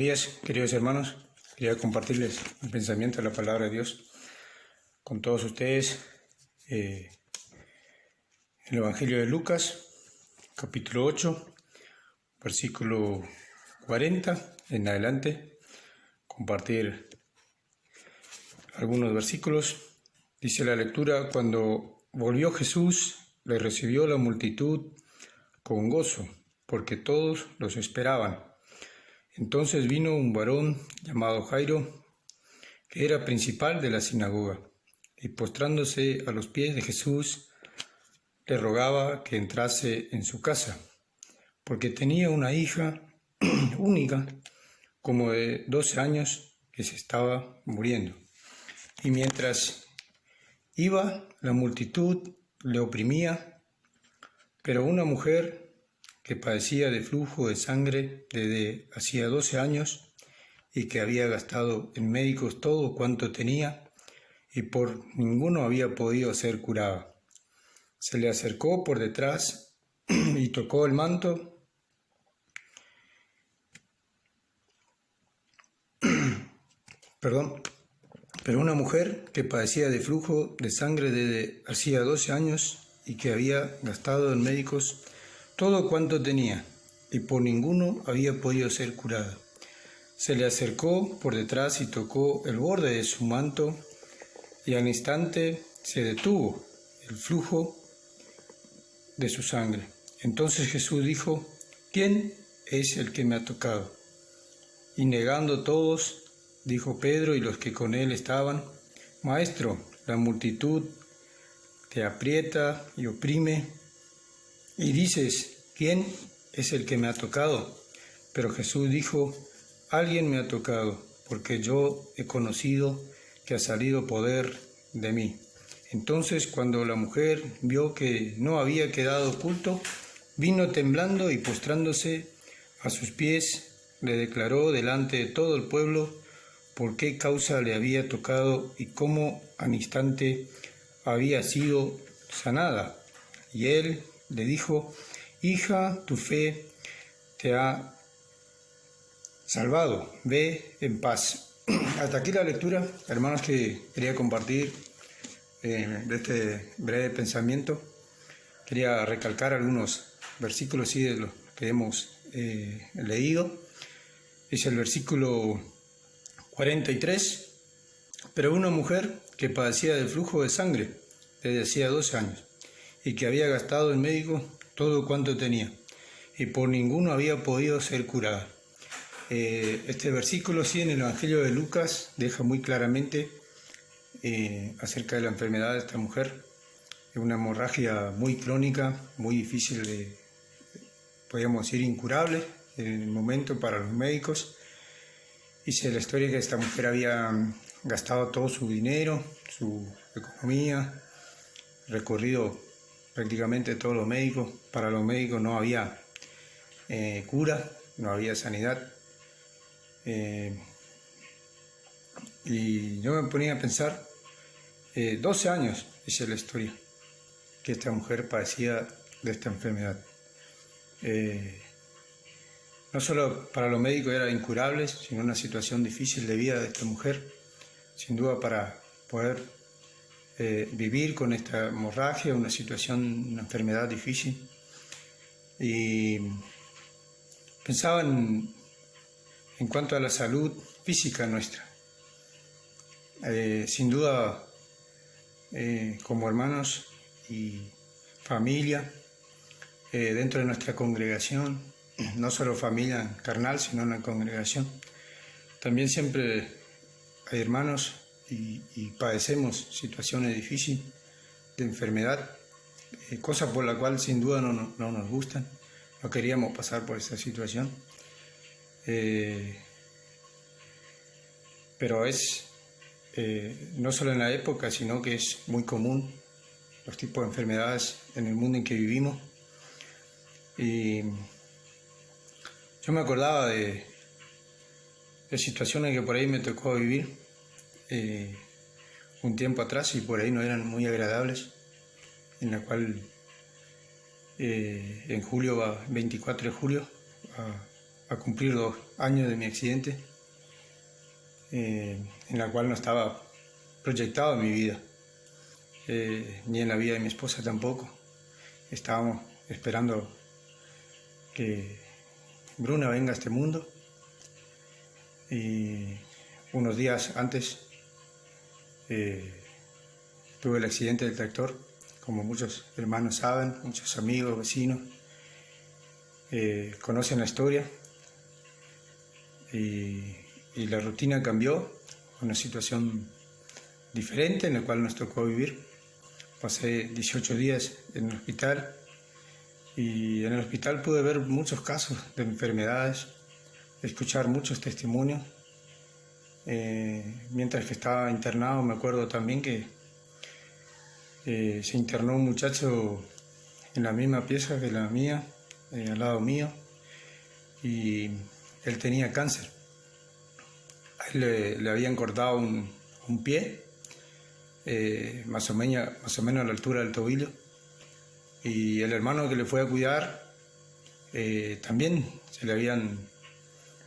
días, queridos hermanos. Quería compartirles el pensamiento de la palabra de Dios con todos ustedes. El Evangelio de Lucas, capítulo 8, versículo 40 en adelante. Compartir algunos versículos. Dice la lectura: cuando volvió Jesús, le recibió la multitud con gozo, porque todos los esperaban. Entonces vino un varón llamado Jairo, que era principal de la sinagoga, y postrándose a los pies de Jesús, le rogaba que entrase en su casa, porque tenía una hija única, como de 12 años, que se estaba muriendo. Y mientras iba, la multitud le oprimía, pero una mujer que padecía de flujo de sangre desde hacía 12 años y que había gastado en médicos todo cuanto tenía y por ninguno había podido ser curada, se le acercó por detrás y tocó el manto. Pero una mujer que padecía de flujo de sangre desde hacía 12 años y que había gastado en médicos todo cuanto tenía, y por ninguno había podido ser curada, se le acercó por detrás y tocó el borde de su manto, y al instante se detuvo el flujo de su sangre. Entonces Jesús dijo: ¿Quién es el que me ha tocado? Y negando todos, dijo Pedro y los que con él estaban: Maestro, la multitud te aprieta y oprime, y dices: ¿Quién es el que me ha tocado? Pero Jesús dijo: Alguien me ha tocado, porque yo he conocido que ha salido poder de mí. Entonces, cuando la mujer vio que no había quedado oculto, vino temblando y postrándose a sus pies, le declaró delante de todo el pueblo por qué causa le había tocado y cómo al instante había sido sanada. Y él le dijo: Hija, tu fe te ha salvado, ve en paz. Hasta aquí la lectura, hermanos, que quería compartir de este breve pensamiento. Quería recalcar algunos versículos de los que hemos leído. Es el versículo 43. Pero una mujer que padecía de flujo de sangre desde hacía 12 años y que había gastado en médico todo cuanto tenía, y por ninguno había podido ser curada. Este versículo, sí, en el Evangelio de Lucas, deja muy claramente acerca de la enfermedad de esta mujer. Es una hemorragia muy crónica, muy difícil podríamos decir incurable en el momento para los médicos. Dice la historia que esta mujer había gastado todo su dinero, su economía, recorrido prácticamente todos los médicos. Para los médicos no había cura, no había sanidad. Y yo me ponía a pensar, 12 años, dice la historia, que esta mujer padecía de esta enfermedad. No solo para los médicos era incurable, sino una situación difícil de vida de esta mujer, sin duda, para poder vivir con esta hemorragia, una una enfermedad difícil. Y pensaba en cuanto a la salud física nuestra. Sin duda, como hermanos y familia, dentro de nuestra congregación, no solo familia carnal, sino una congregación, también siempre hay hermanos y padecemos situaciones difíciles de enfermedad, cosa por la cual sin duda no nos gustan, no queríamos pasar por esa situación. Pero es no solo en la época, sino que es muy común los tipos de enfermedades en el mundo en que vivimos. Y yo me acordaba de situaciones que por ahí me tocó vivir un tiempo atrás y por ahí no eran muy agradables, en la cual en julio, 24 de julio, a cumplir 2 años de mi accidente, en la cual no estaba proyectado en mi vida, ni en la vida de mi esposa tampoco. Estábamos esperando que Bruna venga a este mundo, y unos días antes tuve el accidente del tractor, como muchos hermanos saben, muchos amigos, vecinos conocen la historia, y la rutina cambió, una situación diferente en la cual nos tocó vivir. Pasé 18 días en el hospital, y en el hospital pude ver muchos casos de enfermedades, escuchar muchos testimonios. Mientras que estaba internado, me acuerdo también que se internó un muchacho en la misma pieza que la mía, al lado mío, y él tenía cáncer. A él le habían cortado un pie, más o menos a la altura del tobillo, y el hermano que le fue a cuidar también se le habían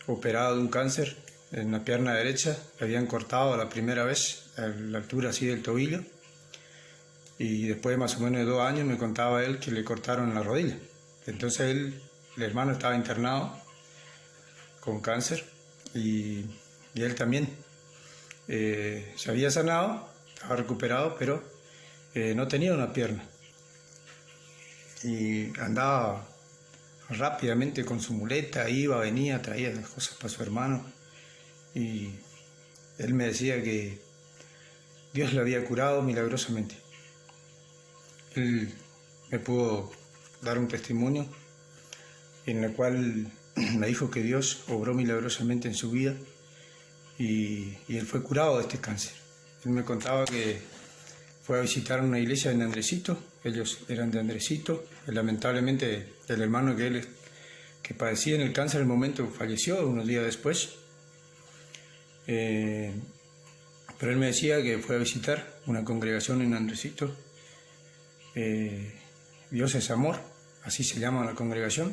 operado de un cáncer en la pierna derecha, le habían cortado la primera vez a la altura así del tobillo, y después de más o menos de 2 años me contaba él que le cortaron la rodilla. Entonces el hermano estaba internado con cáncer, y él también se había sanado, estaba recuperado, pero no tenía una pierna, y andaba rápidamente con su muleta, iba, venía, traía las cosas para su hermano, y él me decía que Dios le había curado milagrosamente. Él me pudo dar un testimonio en el cual me dijo que Dios obró milagrosamente en su vida, y él fue curado de este cáncer. Él me contaba que fue a visitar una iglesia en Andresito, ellos eran de Andresito, y lamentablemente el hermano que padecía en el cáncer en el momento falleció unos días después, pero él me decía que fue a visitar una congregación en Andresito. Dios es amor, así se llama la congregación,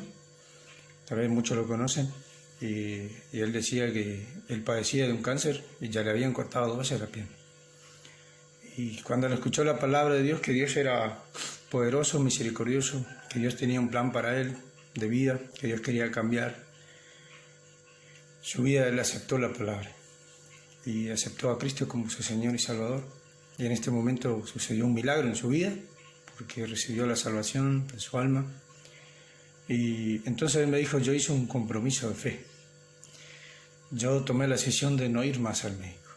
tal vez muchos lo conocen, y él decía que él padecía de un cáncer y ya le habían cortado 2 veces la pierna. Y cuando él escuchó la palabra de Dios, que Dios era poderoso, misericordioso, que Dios tenía un plan para él de vida, que Dios quería cambiar su vida, él aceptó la palabra y aceptó a Cristo como su Señor y Salvador. Y en este momento sucedió un milagro en su vida, porque recibió la salvación de su alma. Y entonces él me dijo, yo hice un compromiso de fe. Yo tomé la decisión de no ir más al médico.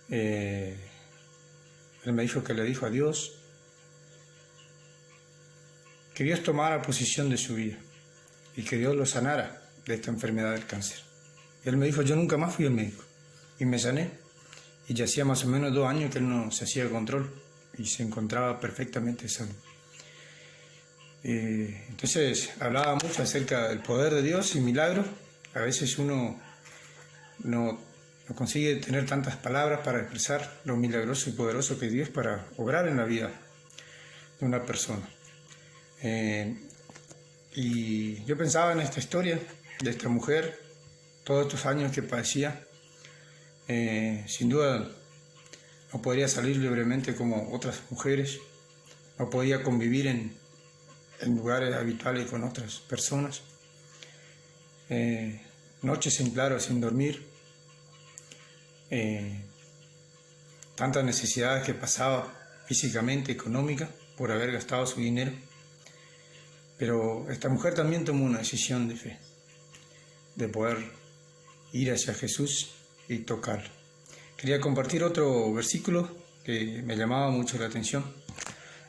Él me dijo que le dijo a Dios que Dios tomara posesión de su vida y que Dios lo sanara de esta enfermedad del cáncer. Y él me dijo, yo nunca más fui al médico, y me sané. Y ya hacía más o menos 2 años que él no se hacía control y se encontraba perfectamente sano. Entonces hablaba mucho acerca del poder de Dios y milagros. A veces uno no consigue tener tantas palabras para expresar lo milagroso y poderoso que es Dios para obrar en la vida de una persona. Y yo pensaba en esta historia de esta mujer, todos estos años que padecía. Sin duda no podría salir libremente como otras mujeres, no podía convivir en lugares habituales con otras personas, noches en claro sin dormir, tantas necesidades que pasaba físicamente, económica, por haber gastado su dinero. Pero esta mujer también tomó una decisión de fe, de poder ir hacia Jesús y tocarlo. Quería compartir otro versículo que me llamaba mucho la atención,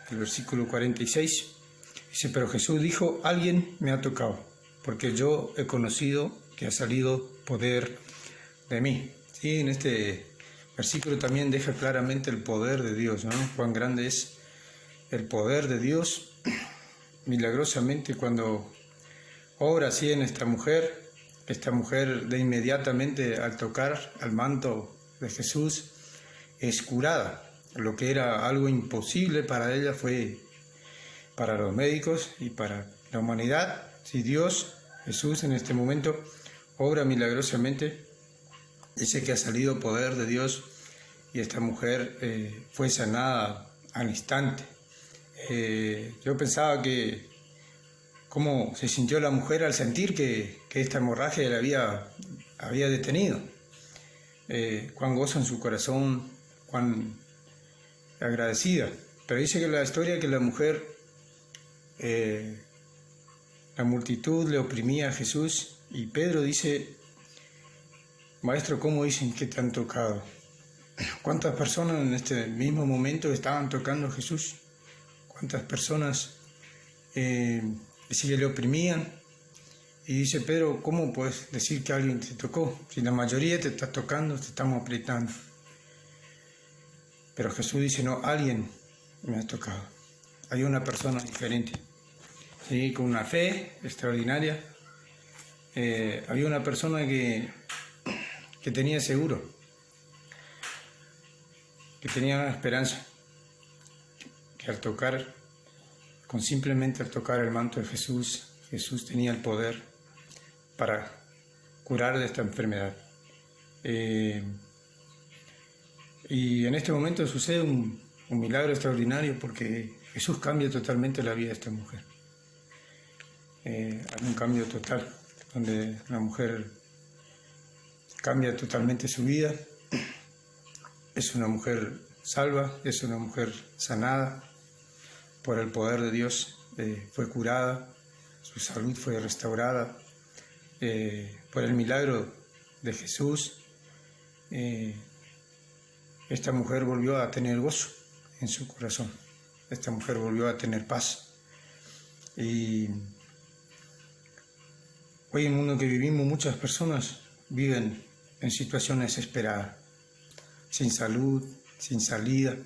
el versículo 46. Dice, pero Jesús dijo, alguien me ha tocado, porque yo he conocido que ha salido poder de mí. Sí, en este versículo también deja claramente el poder de Dios, ¿no? Cuán grande es el poder de Dios milagrosamente cuando obra así en esta mujer de inmediatamente al tocar al manto de Jesús es curada. Lo que era algo imposible para ella fue para los médicos y para la humanidad. Si Dios Jesús en este momento obra milagrosamente. Dice que ha salido poder de Dios y esta mujer fue sanada al instante. Yo pensaba que cómo se sintió la mujer al sentir que esta hemorragia la había detenido. Cuán gozo en su corazón, cuán agradecida. Pero dice que la historia que la mujer, la multitud le oprimía a Jesús y Pedro dice: Maestro, ¿cómo dicen que te han tocado? ¿Cuántas personas en este mismo momento estaban tocando a Jesús? ¿Cuántas personas sí que le oprimían? Y dice Pedro: ¿cómo puedes decir que alguien te tocó? Si la mayoría te está tocando, te estamos apretando. Pero Jesús dice: no, alguien me ha tocado. Hay una persona diferente, ¿sí? Con una fe extraordinaria. Había una persona que tenía seguro, que tenía una esperanza, que al tocar, simplemente al tocar el manto de Jesús, Jesús tenía el poder para curar de esta enfermedad. Y en este momento sucede un milagro extraordinario porque Jesús cambia totalmente la vida de esta mujer. Hay un cambio total, donde la mujer cambia totalmente su vida. Es una mujer salva, es una mujer sanada por el poder de Dios, fue curada, su salud fue restaurada por el milagro de Jesús. Esta mujer volvió a tener gozo en su corazón, esta mujer volvió a tener paz. Y hoy en el mundo que vivimos, muchas personas viven en situaciones desesperadas, sin salud, sin salida,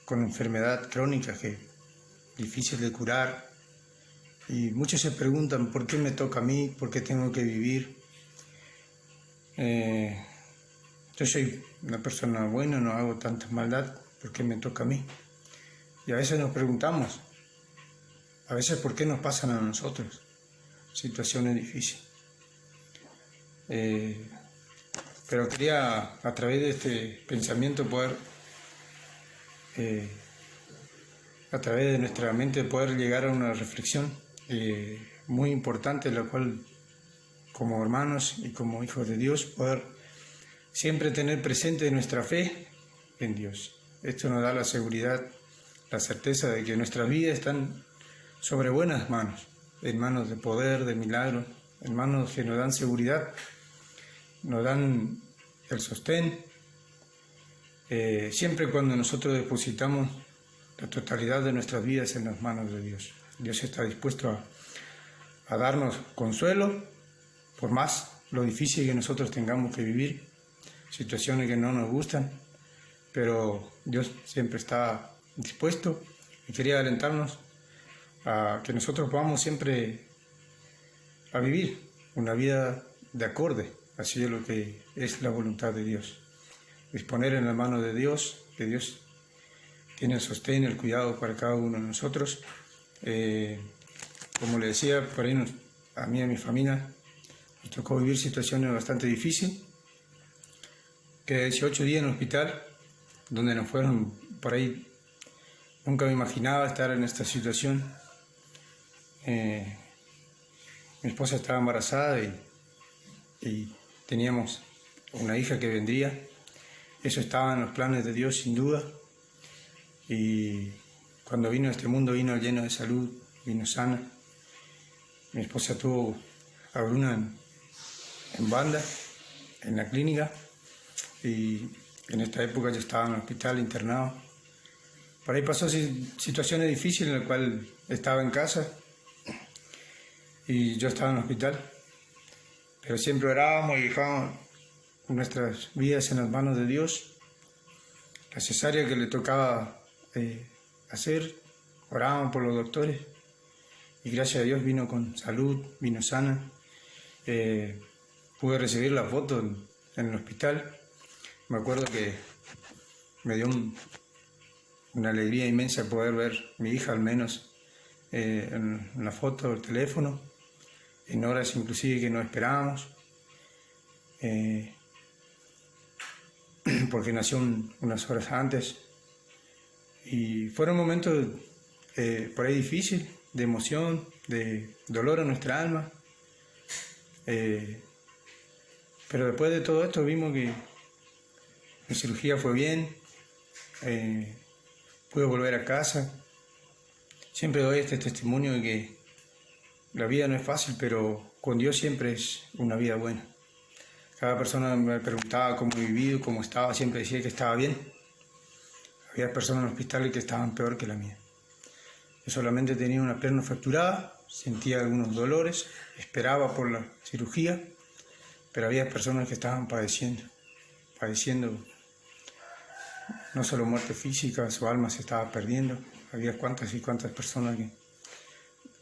con enfermedad crónica que es difícil de curar. Y muchos se preguntan: ¿por qué me toca a mí? ¿Por qué tengo que vivir? Yo soy una persona buena, no hago tanta maldad, ¿por qué me toca a mí? Y a veces nos preguntamos, a veces ¿por qué nos pasan a nosotros situaciones difíciles? Pero quería, a través de este pensamiento, poder, a través de nuestra mente, poder llegar a una reflexión muy importante, la cual, como hermanos y como hijos de Dios, poder siempre tener presente nuestra fe en Dios. Esto nos da la seguridad, la certeza de que nuestras vidas están sobre buenas manos, en manos de poder, de milagro, en manos que nos dan seguridad, nos dan el sostén, siempre cuando nosotros depositamos la totalidad de nuestras vidas en las manos de Dios. Dios está dispuesto a darnos consuelo, por más lo difícil que nosotros tengamos que vivir, situaciones que no nos gustan, pero Dios siempre está dispuesto, y quería alentarnos a que nosotros podamos siempre a vivir una vida de acorde, así es lo que es la voluntad de Dios. Disponer en la mano de Dios, que Dios tiene el sostén, el cuidado para cada uno de nosotros. Como le decía, por ahí a mí y a mi familia nos tocó vivir situaciones bastante difíciles. Quedé 18 días en el hospital, donde nos fueron por ahí. Nunca me imaginaba estar en esta situación. Mi esposa estaba embarazada y teníamos una hija que vendría. Eso estaba en los planes de Dios, sin duda. Y cuando vino a este mundo, vino lleno de salud, vino sana. Mi esposa tuvo a Bruna en banda, en la clínica. Y en esta época yo estaba en el hospital internado. Por ahí pasó situaciones difíciles en las cuales estaba en casa y yo estaba en el hospital, pero siempre orábamos y dejábamos nuestras vidas en las manos de Dios. La cesárea que le tocaba hacer, orábamos por los doctores y gracias a Dios vino con salud, vino sana. Pude recibir la foto en el hospital. Me acuerdo que me dio una alegría inmensa poder ver a mi hija, al menos en la foto del teléfono. en horas inclusive que no esperábamos, porque nació unas horas antes. Y fueron momentos por ahí difíciles, de emoción, de dolor a nuestra alma. Pero después de todo esto vimos que mi cirugía fue bien, pude volver a casa. Siempre doy este testimonio de que la vida no es fácil, pero con Dios siempre es una vida buena. Cada persona me preguntaba cómo he vivido, cómo estaba, siempre decía que estaba bien. Había personas en el hospital que estaban peor que la mía. Yo solamente tenía una pierna fracturada, sentía algunos dolores, esperaba por la cirugía, pero había personas que estaban padeciendo no solo muerte física, su alma se estaba perdiendo. Había cuantas y cuantas personas que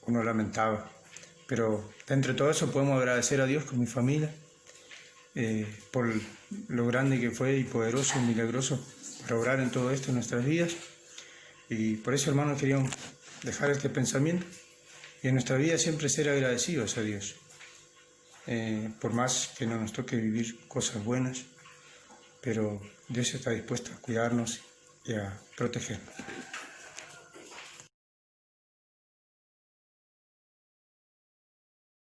uno lamentaba. Pero dentro de todo eso podemos agradecer a Dios con mi familia por lo grande que fue y poderoso y milagroso para obrar en todo esto en nuestras vidas. Y por eso, hermanos, queríamos dejar este pensamiento y en nuestra vida siempre ser agradecidos a Dios. Por más que no nos toque vivir cosas buenas, pero Dios está dispuesto a cuidarnos y a protegernos.